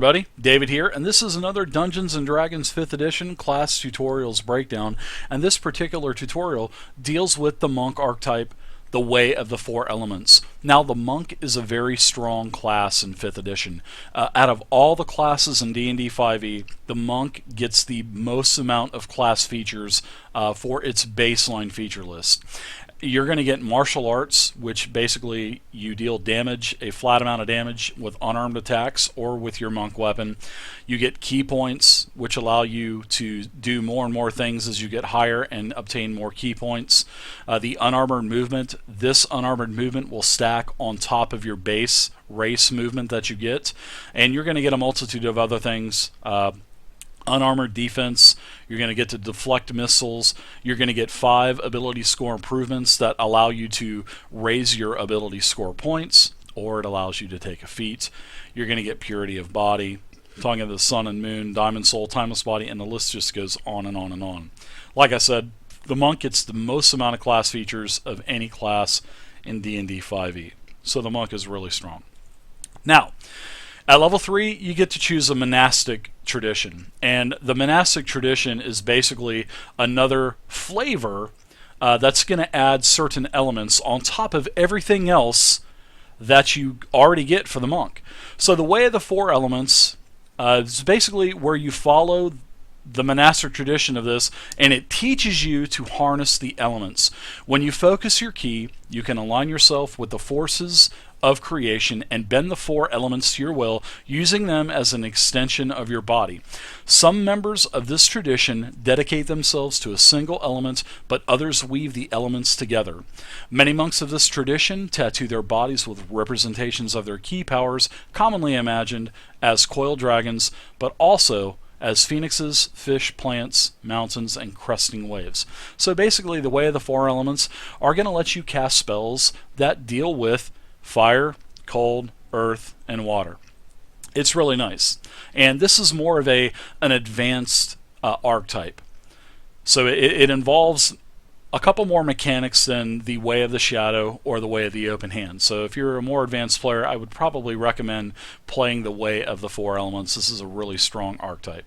Buddy, David here, and this is another Dungeons & Dragons 5th edition class tutorials breakdown, and this particular tutorial deals with the monk archetype, the way of the four elements. Now, the monk is a very strong class in 5th edition. Out of all the classes in D&D 5e, the monk gets the most amount of class features for its baseline feature list. You're going to get martial arts, which basically you deal damage, a flat amount of damage with unarmed attacks or with your monk weapon. You get key points, which allow you to do more and more things as you get higher and obtain more key points. The unarmored movement, this unarmored movement will stack on top of your base race movement that you get, and you're going to get a multitude of other things. Unarmored defense, you're going to get to deflect missiles, you're going to get 5 ability score improvements that allow you to raise your ability score points, or it allows you to take a feat. You're going to get purity of body, talking of the sun and moon, diamond soul, timeless body, and the list just goes on and on and on. Like I said, the monk gets the most amount of class features of any class in D&D 5e, so the monk is really strong. Now, at level 3, you get to choose a monastic tradition, and the monastic tradition is basically another flavor that's going to add certain elements on top of everything else that you already get for the monk. So the way of the four elements is basically where you follow the monastic tradition of this, and it teaches you to harness the elements. When you focus your ki, you can align yourself with the forces of creation and bend the four elements to your will, using them as an extension of your body. Some members of this tradition dedicate themselves to a single element, but others weave the elements together. Many monks of this tradition tattoo their bodies with representations of their ki powers, commonly imagined as coiled dragons, but also as phoenixes, fish, plants, mountains, and cresting waves. So basically, the way of the four elements are going to let you cast spells that deal with fire, cold, earth, and water. It's really nice. And this is more of an advanced archetype. So it involves a couple more mechanics than the Way of the Shadow or the Way of the Open Hand. So if you're a more advanced player, I would probably recommend playing the Way of the Four Elements. This is a really strong archetype.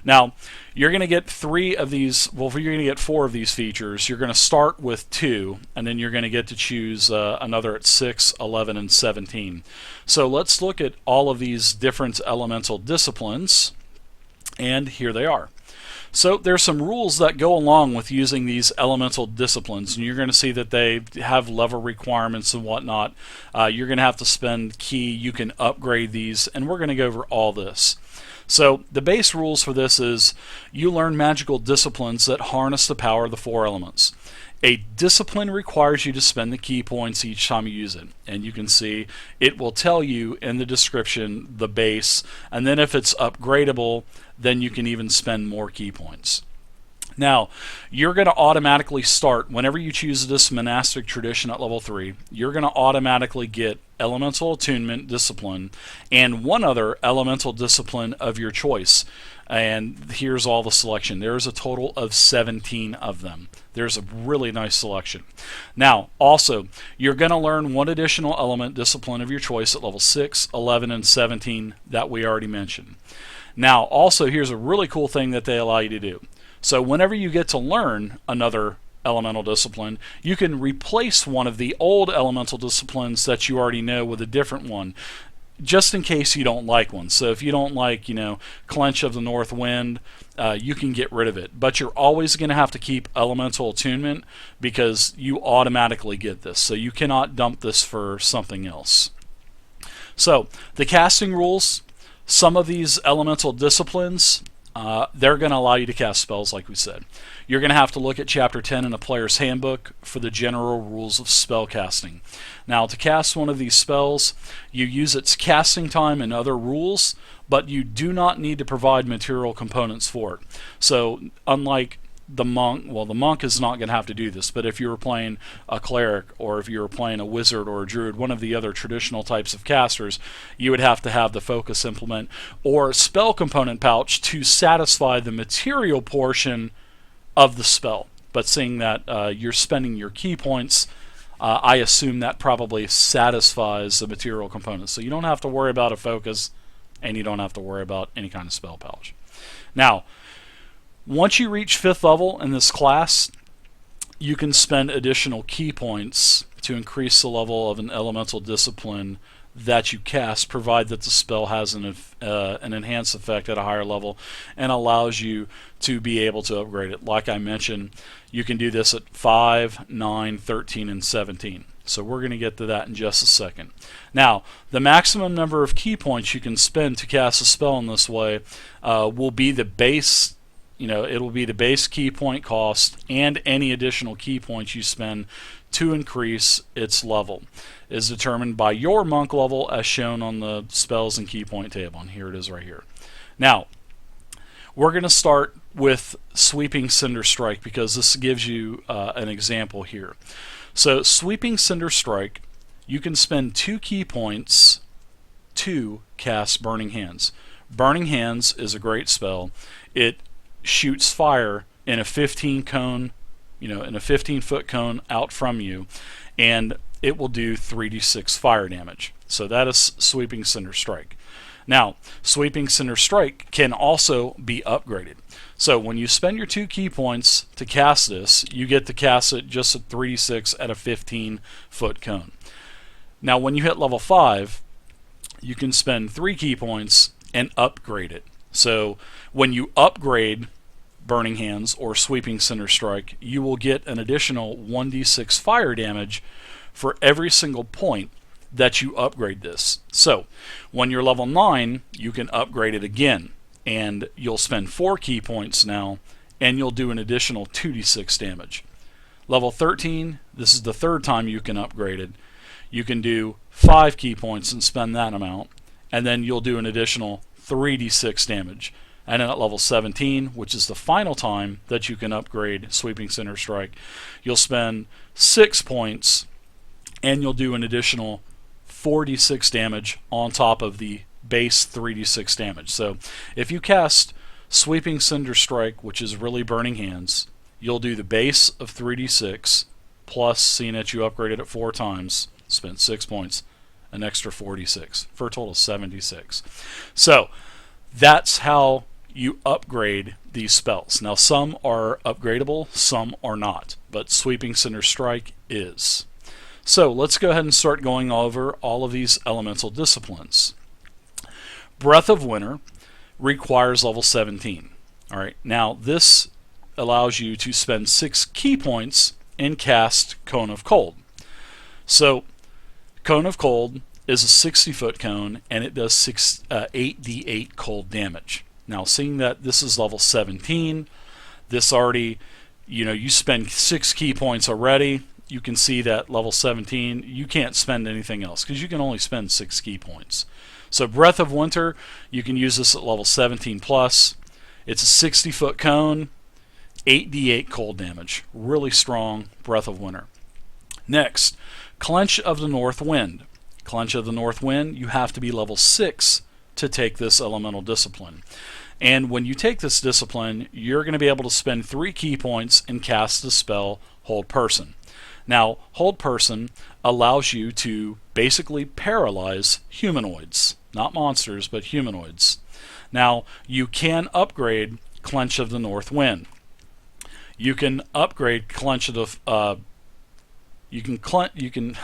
Now, you're going to get 3 of these, well, you're going to get 4 of these features. You're going to start with 2, and then you're going to get to choose another at 6, 11, and 17. So let's look at all of these different elemental disciplines, and here they are. So there's some rules that go along with using these elemental disciplines, and you're going to see that they have level requirements and whatnot. You're going to have to spend ki. You can upgrade these, and we're going to go over all this. So the base rules for this is you learn magical disciplines that harness the power of the four elements. A discipline requires you to spend the ki points each time you use it, and you can see it will tell you in the description the base, and then if it's upgradable, then you can even spend more ki points. Now, you're going to automatically start, whenever you choose this monastic tradition at level 3, you're going to automatically get elemental attunement discipline and one other elemental discipline of your choice. And here's all the selection. There's a total of 17 of them. There's a really nice selection. Now, also, you're going to learn one additional element discipline of your choice at level 6, 11, and 17 that we already mentioned. Now, also, here's a really cool thing that they allow you to do. So whenever you get to learn another elemental discipline, you can replace one of the old elemental disciplines that you already know with a different one, just in case you don't like one. So if you don't like, Clench of the North Wind, you can get rid of it. But you're always going to have to keep Elemental Attunement because you automatically get this. So you cannot dump this for something else. So the casting rules, some of these elemental disciplines, they're going to allow you to cast spells, like we said. You're going to have to look at Chapter 10 in a player's handbook for the general rules of spell casting. Now, to cast one of these spells, you use its casting time and other rules, but you do not need to provide material components for it. So, unlike the monk, well, the monk is not going to have to do this, but if you were playing a cleric or if you were playing a wizard or a druid, one of the other traditional types of casters, you would have to have the focus implement or spell component pouch to satisfy the material portion of the spell. But seeing that you're spending your ki points, I assume that probably satisfies the material component. So you don't have to worry about a focus. and you don't have to worry about any kind of spell polish. Now, once you reach 5th level in this class, you can spend additional key points to increase the level of an elemental discipline that you cast, provide that the spell has an enhanced effect at a higher level and allows you to be able to upgrade it. Like I mentioned, you can do this at 5, 9, 13, and 17. So we're going to get to that in just a second. Now, the maximum number of key points you can spend to cast a spell in this way will be the base. It'll be the base key point cost and any additional key points you spend to increase its level is determined by your monk level as shown on the spells and key point table. And here it is right here. Now, we're going to start with Sweeping Cinder Strike because this gives you an example here. So Sweeping Cinder Strike, you can spend 2 key points to cast Burning Hands. Burning Hands is a great spell. It shoots fire in a 15 cone, in a 15-foot cone out from you, and it will do 3d6 fire damage. So that is Sweeping Cinder Strike. Now, Sweeping Cinder Strike can also be upgraded. So when you spend your 2 key points to cast this, you get to cast it just at 3d6 at a 15-foot cone. Now, when you hit level 5, you can spend 3 key points and upgrade it. So when you upgrade Burning Hands or Sweeping Cinder Strike, you will get an additional 1d6 fire damage for every single point that you upgrade this. So when you're level 9, you can upgrade it again, and you'll spend 4 key points now, and you'll do an additional 2d6 damage. Level 13, this is the 3rd time you can upgrade it. You can do 5 key points and spend that amount, and then you'll do an additional 3d6 damage. And then at level 17, which is the final time that you can upgrade Sweeping Cinder Strike, you'll spend 6 points and you'll do an additional 4d6 damage on top of the base 3d6 damage. So if you cast Sweeping Cinder Strike, which is really Burning Hands, you'll do the base of 3d6 plus, seeing that you upgraded it 4 times, spent 6 points, an extra 4d6 for a total of 76. So that's how you upgrade these spells. Now, some are upgradable, some are not, but Sweeping Cinder Strike is. So let's go ahead and start going over all of these elemental disciplines. Breath of Winter requires level 17. All right, now this allows you to spend 6 key points and cast Cone of Cold. So Cone of Cold is a 60-foot cone, and it does 8d8 cold damage. Now, seeing that this is level 17, this already, you spend 6 key points already. You can see that level 17, you can't spend anything else because you can only spend 6 key points. So Breath of Winter, you can use this at level 17 plus. It's a 60-foot cone, 8d8 cold damage. Really strong Breath of Winter. Next, Clench of the North Wind. Clench of the North Wind, you have to be level 6 to take this elemental discipline. And when you take this discipline, you're going to be able to spend 3 key points and cast the spell Hold Person. Now, Hold Person allows you to basically paralyze humanoids. Not monsters, but humanoids. Now, you can upgrade Clench of the North Wind. You can upgrade Clench of the... you can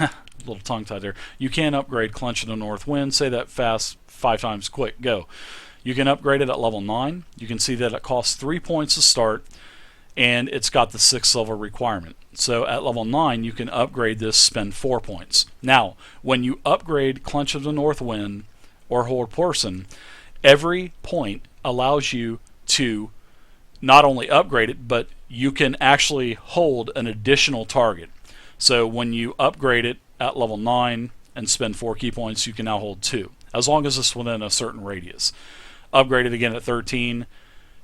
little tongue tied there. You can upgrade Clench of the North Wind. Say that fast 5 times quick. Go. You can upgrade it at level 9. You can see that it costs 3 points to start, and it's got the 6th level requirement. So at level 9, you can upgrade this, spend 4 points. Now, when you upgrade Clench of the North Wind or Hold Person, every point allows you to not only upgrade it, but you can actually hold an additional target. So when you upgrade it at level 9 and spend 4 key points, you can now hold 2, as long as it's within a certain radius. Upgrade it again at 13,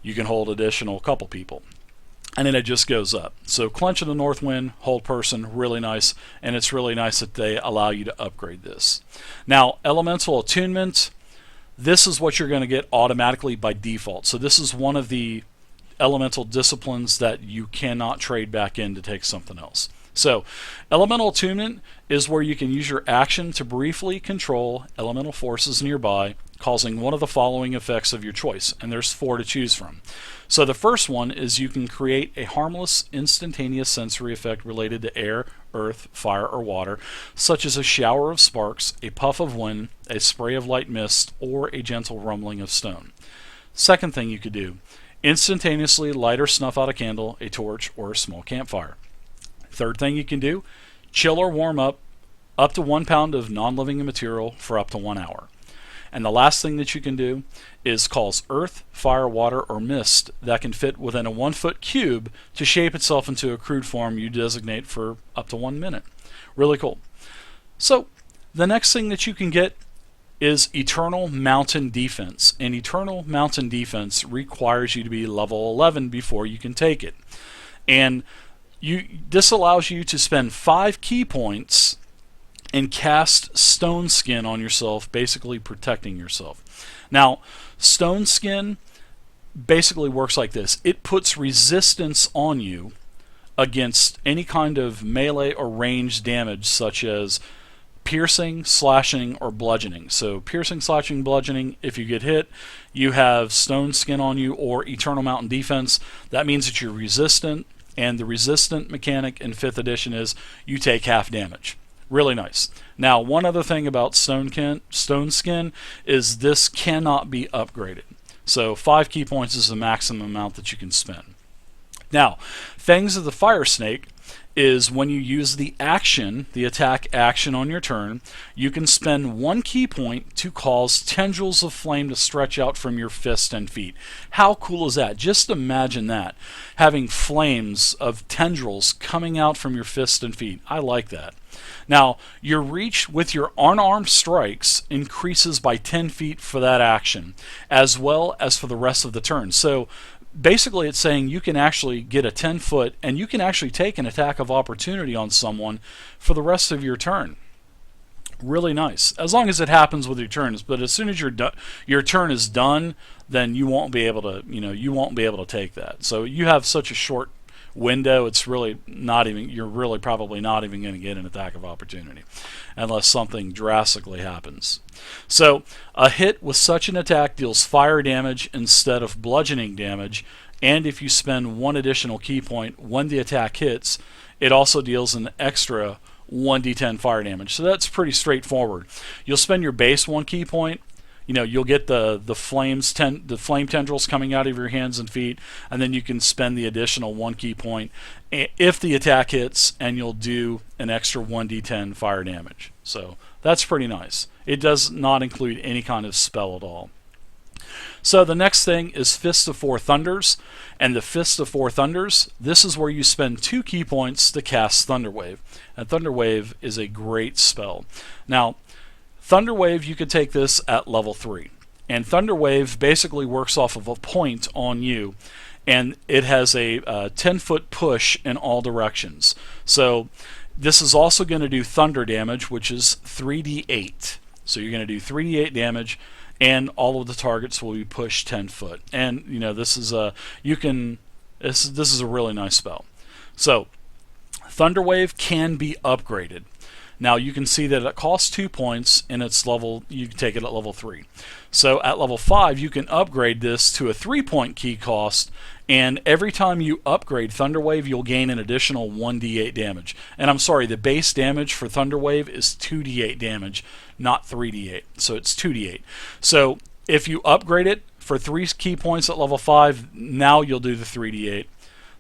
you can hold additional couple people. And then it just goes up. So Clench of the North Wind, Hold Person, really nice, and it's really nice that they allow you to upgrade this. Now, Elemental Attunement, this is what you're going to get automatically by default. So this is one of the elemental disciplines that you cannot trade back in to take something else. So, Elemental Attunement is where you can use your action to briefly control elemental forces nearby, causing one of the following effects of your choice, and there's 4 to choose from. So the first one is you can create a harmless, instantaneous sensory effect related to air, earth, fire, or water, such as a shower of sparks, a puff of wind, a spray of light mist, or a gentle rumbling of stone. Second thing you could do, instantaneously light or snuff out a candle, a torch, or a small campfire. Third thing you can do, chill or warm up to 1 pound of non-living material for up to 1 hour. And the last thing that you can do is cause earth, fire, water, or mist that can fit within a 1-foot cube to shape itself into a crude form you designate for up to 1 minute. Really cool. So the next thing that you can get is Eternal Mountain Defense. And Eternal Mountain Defense requires you to be level 11 before you can take it. And this allows you to spend 5 key points and cast Stone Skin on yourself, basically protecting yourself. Now, Stone Skin basically works like this. It puts resistance on you against any kind of melee or ranged damage, such as piercing, slashing, or bludgeoning. So piercing, slashing, bludgeoning, if you get hit, you have Stone Skin on you or Eternal Mountain Defense. That means that you're resistant, and the resistant mechanic in 5th edition is you take half damage. Really nice. Now, one other thing about Stone Skin is this cannot be upgraded. So 5 key points is the maximum amount that you can spend. Now, Fangs of the Fire Snake is when you use the action, the attack action on your turn, you can spend 1 key point to cause tendrils of flame to stretch out from your fist and feet. How cool is that? Just imagine that. Having flames of tendrils coming out from your fist and feet. I like that. Now, your reach with your unarmed strikes increases by 10 feet for that action, as well as for the rest of the turn. So basically it's saying you can actually get a 10-foot and you can actually take an attack of opportunity on someone for the rest of your turn. Really nice, as long as it happens with your turns. But as soon as your turn is done, then you won't be able to take that. So you have such a short window, it's really not even, you're really probably not even going to get an attack of opportunity unless something drastically happens. So a hit with such an attack deals fire damage instead of bludgeoning damage, and if you spend 1 additional key point when the attack hits, it also deals an extra 1d10 fire damage. So that's pretty straightforward. You'll spend your base 1 key point. You'll get the flame tendrils coming out of your hands and feet, and then you can spend the additional 1 key point if the attack hits, and you'll do an extra 1d10 fire damage. So that's pretty nice. It does not include any kind of spell at all. So the next thing is Fist of Four Thunders, and the Fist of Four Thunders, this is where you spend 2 key points to cast Thunderwave. And Thunderwave is a great spell. Now, Thunderwave, you could take this at level 3. And Thunderwave basically works off of a point on you, and it has a 10-foot push in all directions. So this is also going to do thunder damage, which is 3d8. So you're going to do 3d8 damage, and all of the targets will be pushed 10 foot. And this is a this is a really nice spell. So Thunderwave can be upgraded. Now you can see that it costs 2 points, and it's level. You can take it at level 3. So at level 5, you can upgrade this to a 3-point key cost, and every time you upgrade Thunderwave, you'll gain an additional 1d8 damage. And I'm sorry, the base damage for Thunderwave is 2d8 damage, not 3d8. So it's 2d8. So if you upgrade it for 3 key points at level 5, now you'll do the 3d8.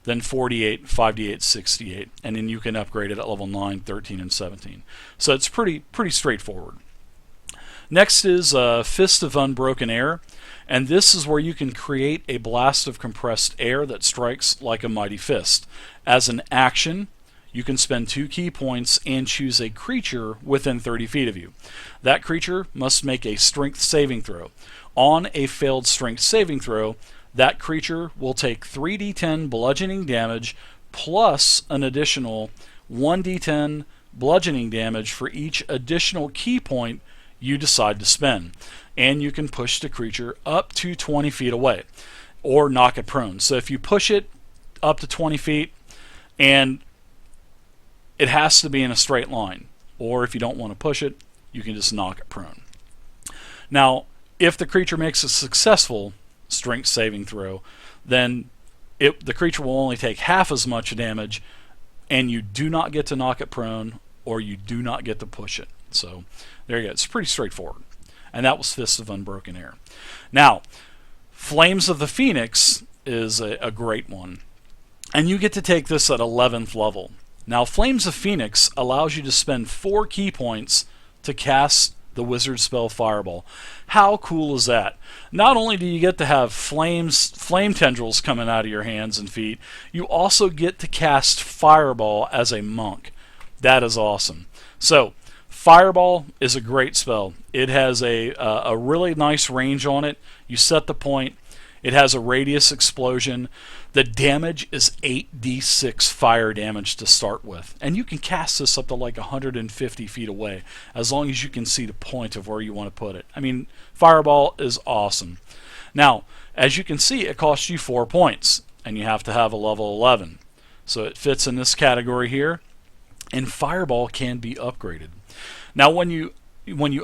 Then 4d8, 5d8, 6d8, and then you can upgrade it at level 9, 13, and 17. So it's pretty straightforward. Next is Fist of Unbroken Air, and this is where you can create a blast of compressed air that strikes like a mighty fist. As an action, you can spend 2 key points and choose a creature within 30 feet of you. That creature must make a strength saving throw. On a failed strength saving throw, that creature will take 3d10 bludgeoning damage plus an additional 1d10 bludgeoning damage for each additional key point you decide to spend. And you can push the creature up to 20 feet away or knock it prone. So if you push it up to 20 feet, and it has to be in a straight line, or if you don't want to push it, you can just knock it prone. Now, If the creature makes a successful strength saving throw, then the creature will only take half as much damage, and you do not get to knock it prone, or you do not get to push it. So there you go. It's pretty straightforward. And that was Fists of Unbroken Air. Now, Flames of the Phoenix is a great one. And you get to take this at 11th level. Now, Flames of Phoenix allows you to spend 4 key points to cast the wizard spell Fireball. How cool is that? Not only do you get to have flame tendrils coming out of your hands and feet, you also get to cast Fireball as a monk. That is awesome. So, Fireball is a great spell. It has a really nice range on it. You set the point. It has a radius explosion. The damage is 8d6 fire damage to start with. And you can cast this up to like 150 feet away, as long as you can see the point of where you want to put it. I mean, Fireball is awesome. Now, as you can see, it costs you 4 points, and you have to have a level 11. So it fits in this category here, and Fireball can be upgraded. Now, when you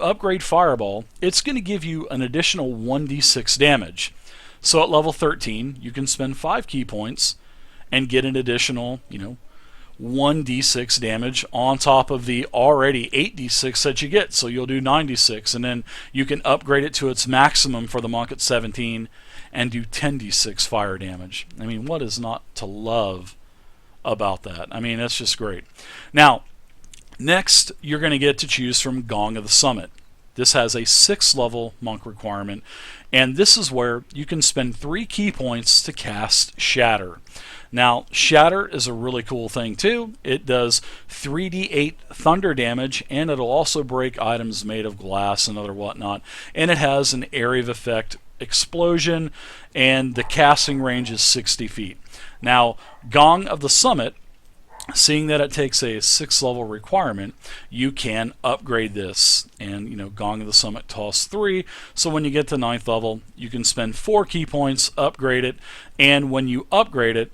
upgrade Fireball, it's going to give you an additional 1d6 damage. So at level 13, you can spend 5 key points and get an additional, 1d6 damage on top of the already 8d6 that you get. So you'll do 9d6, and then you can upgrade it to its maximum for the monk at 17 and do 10d6 fire damage. I mean, what is not to love about that? I mean, that's just great. Now, next, you're going to get to choose from Gong of the Summit. This has a 6th level monk requirement, and this is where you can spend 3 key points to cast Shatter. Now, Shatter is a really cool thing too. It does 3d8 thunder damage, and it'll also break items made of glass and other whatnot. And it has an area of effect explosion, and the casting range is 60 feet. Now, Gong of the Summit, seeing that it takes a 6th level requirement, you can upgrade this. And, Gong of the Summit costs 3, so when you get to 9th level, you can spend 4 key points, upgrade it, and when you upgrade it,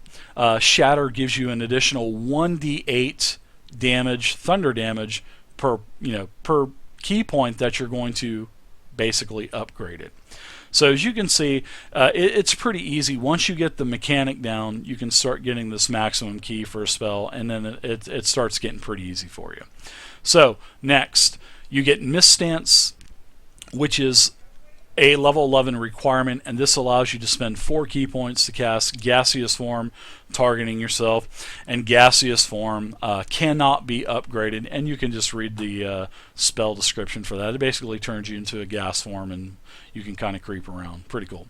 Shatter gives you an additional 1d8 damage, thunder damage, per key point that you're going to basically upgrade it. So as you can see, it's pretty easy. Once you get the mechanic down, you can start getting this maximum key for a spell, and then it starts getting pretty easy for you. So next, you get Mist Stance, which is a level 11 requirement, and this allows you to spend 4 key points to cast Gaseous Form, targeting yourself, and Gaseous Form cannot be upgraded, and you can just read the spell description for that. It basically turns you into a gas form, and you can kind of creep around. Pretty cool.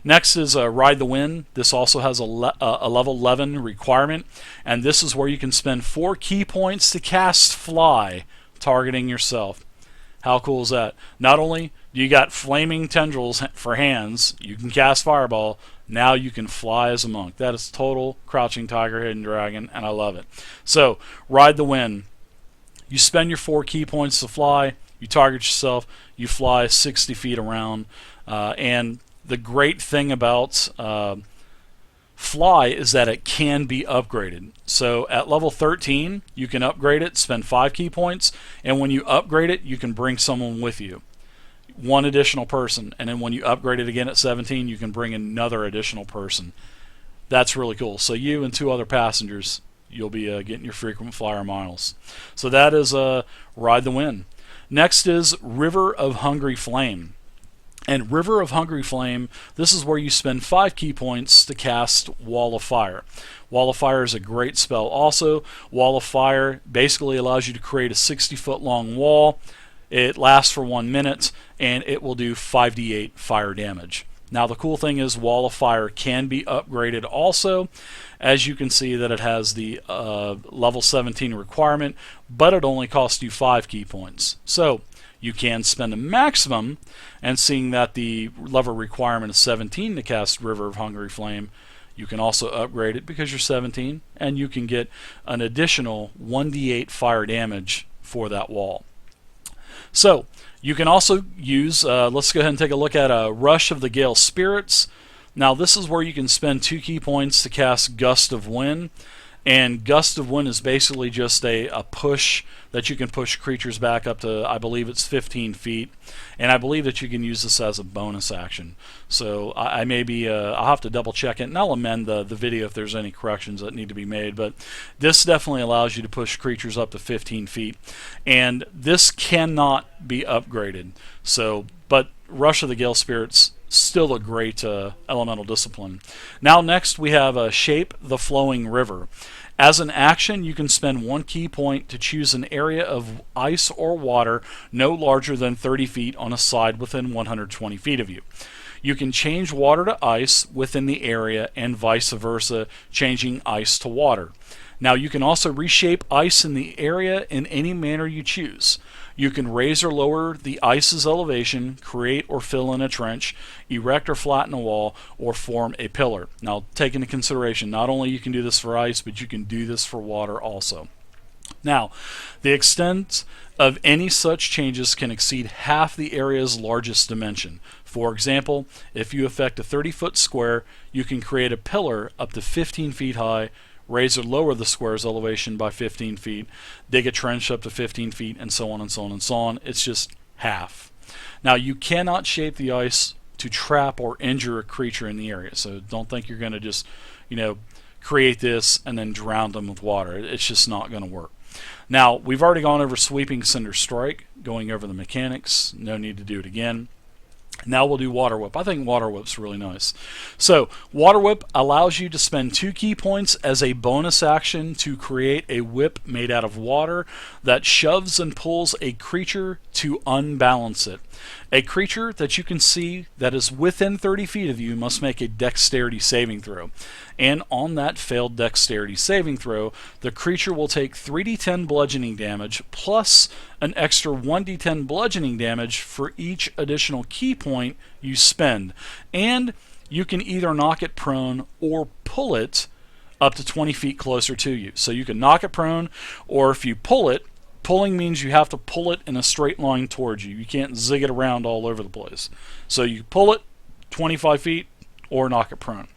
Next is Ride the Wind. This also has a level 11 requirement, and this is where you can spend 4 key points to cast Fly, targeting yourself. How cool is that? Not only do you got flaming tendrils for hands, you can cast Fireball, now you can fly as a monk. That is total Crouching Tiger, Hidden Dragon, and I love it. So, Ride the Wind. You spend your 4 key points to fly, you target yourself, you fly 60 feet around, and the great thing about Fly is that it can be upgraded. So at level 13, you can upgrade it, spend 5 key points, and when you upgrade it, you can bring someone with you. 1 additional person, and then when you upgrade it again at 17, you can bring another additional person. That's really cool. So you and 2 other passengers, you'll be getting your frequent flyer miles. So that is Ride the Wind. Next is River of Hungry Flame. And River of Hungry Flame, this is where you spend 5 key points to cast Wall of Fire. Wall of Fire is a great spell also. Wall of Fire basically allows you to create a 60-foot long wall. It lasts for 1 minute, and it will do 5d8 fire damage. Now the cool thing is Wall of Fire can be upgraded also. As you can see that it has the level 17 requirement, but it only costs you 5 key points. So you can spend a maximum, and seeing that the level requirement is 17 to cast River of Hungry Flame, you can also upgrade it because you're 17, and you can get an additional 1d8 fire damage for that wall. So you can also use, let's go ahead and take a look at Rush of the Gale Spirits. Now this is where you can spend 2 key points to cast Gust of Wind. And Gust of Wind is basically just a push that you can push creatures back up to, I believe it's 15 feet. And I believe that you can use this as a bonus action. So I may be, I'll have to double check it, and I'll amend the video if there's any corrections that need to be made. But this definitely allows you to push creatures up to 15 feet. And this cannot be upgraded. So, but Rush of the Gale Spirits, still a great elemental discipline. Now next we have Shape the Flowing River. As an action, you can spend 1 key point to choose an area of ice or water no larger than 30 feet on a side within 120 feet of you. You can change water to ice within the area and vice versa, changing ice to water. Now you can also reshape ice in the area in any manner you choose. You can raise or lower the ice's elevation, create or fill in a trench, erect or flatten a wall, or form a pillar. Now take into consideration, not only you can do this for ice, but you can do this for water also. Now, the extent of any such changes can exceed half the area's largest dimension. For example, if you affect a 30-foot square, you can create a pillar up to 15 feet high, raise or lower the square's elevation by 15 feet, dig a trench up to 15 feet, and so on and so on and so on. It's just half. Now, you cannot shape the ice to trap or injure a creature in the area, so don't think you're going to just, create this and then drown them with water. It's just not going to work. Now, we've already gone over Sweeping Cinder Strike, going over the mechanics. No need to do it again. Now we'll do Water Whip. I think Water Whip's really nice. So, Water Whip allows you to spend 2 key points as a bonus action to create a whip made out of water that shoves and pulls a creature to unbalance it. A creature that you can see that is within 30 feet of you must make a dexterity saving throw. And on that failed dexterity saving throw, the creature will take 3d10 bludgeoning damage plus an extra 1d10 bludgeoning damage for each additional key point you spend. And you can either knock it prone or pull it up to 20 feet closer to you. So you can knock it prone, or if you pull it, pulling means you have to pull it in a straight line towards you. You can't zig it around all over the place. So you pull it 25 feet or knock it prone.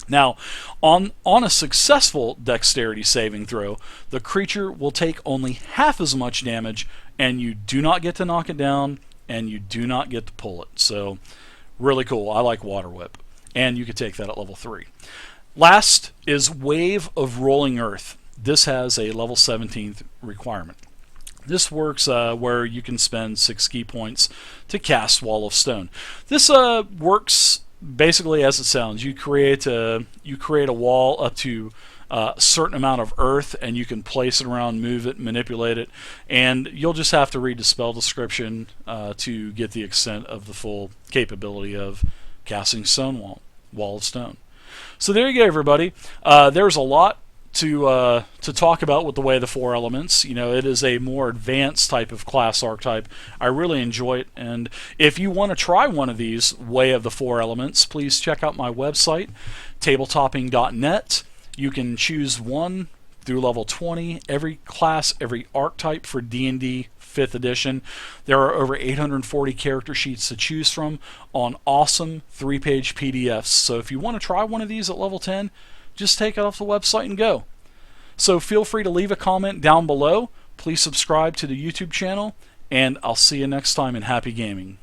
Now, on a successful dexterity saving throw, the creature will take only half as much damage, and you do not get to knock it down, and you do not get to pull it. So, really cool. I like Water Whip. And you could take that at level 3. Last is Wave of Rolling Earth. This has a level 17th requirement. This works where you can spend 6 key points to cast Wall of Stone. This works basically as it sounds. You create a wall up to a certain amount of earth, and you can place it around, move it, manipulate it, and you'll just have to read the spell description to get the extent of the full capability of casting Wall of Stone. So there you go, everybody. There's a lot to talk about with the Way of the Four Elements. It is a more advanced type of class archetype. I really enjoy it, and if you want to try one of these Way of the Four Elements, please check out my website, tabletopping.net. You can choose 1 through level 20, every class, every archetype for D&D 5th edition. There are over 840 character sheets to choose from on awesome 3-page PDFs. So if you want to try one of these at level 10, just take it off the website and go. So feel free to leave a comment down below. Please subscribe to the YouTube channel, and I'll see you next time in happy gaming.